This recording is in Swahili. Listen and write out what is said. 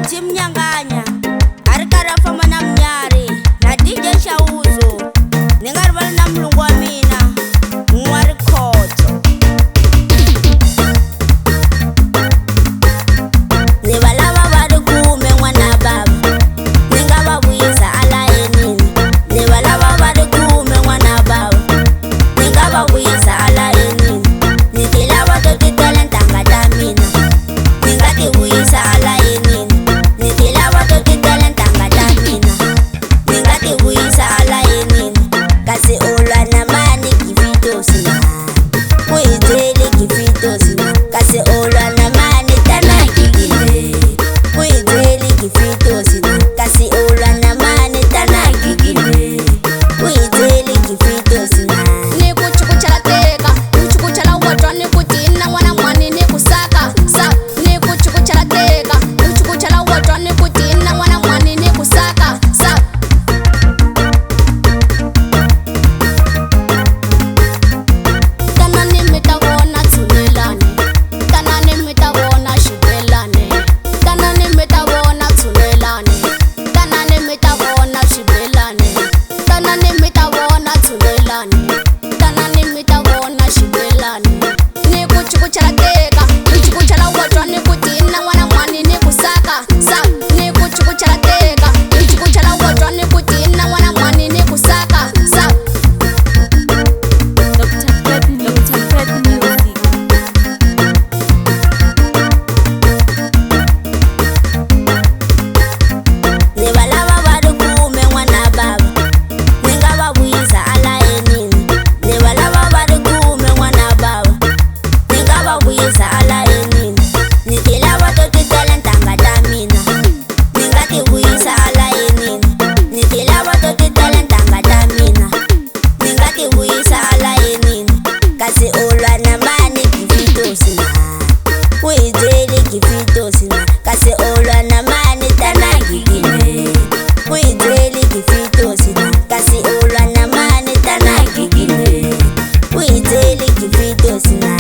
Chimnyanganya arikara fama na mnyari na DJ Shauzo ningaribala na mulungu wa mina mwari khoto nibalava vari kume n'wana baba ningava vuyisa ala enini nibalava vari kume n'wana baba ningava vuyisa ala enini nitilava to titele ntanga ta mina ningati vuyisa ala enini nitilava to titele ntanga ta mina ningati vuyisa ala enini kasi ulwa na mani kivitosina kuitele kivitosina kasi ulwa na mani tana kikile kuitele kivitosina kasi ulwa na mani tana kikile kuitele kivitosina nikuchukuchala teka nikuchukuchala wotwa nikutina mwana mwani nikusaka sa nikuchukuchala teka nikuchukuchala wotwa nikutina mwana mwani nikusaka sa kana nimitavona tsulelane kana nimitavona xibelane kana nimitavona tsulelane kana nimitavona xibelane kana nimitavona tsulelane kana nimitavona xibelane nikuchukuchala teka nikuchukuchala wotwa nikutina n'wana mwani nikusaka sa nikuchukuchala teka nikuchukuchala wotwa nikutina n'wana mwani nikusaka sa Dr. Fred Music. nibalava vari kume n'wana baba ningava vuyisa ala enini nibalava vari kume n'wana baba ningava vuyisa ala enini nitilava to titele ntanga ta mina ningati vuyisa ala enini nitilava to titele ntanga ta mina ningati vuyisa ala enini kasi ulwa na mani kivitosina kuitele kivitosina kasi ulwa na mani tana kikile kuitele kivitosina kasi ulwa na mani tana kikile kuitele kivitosina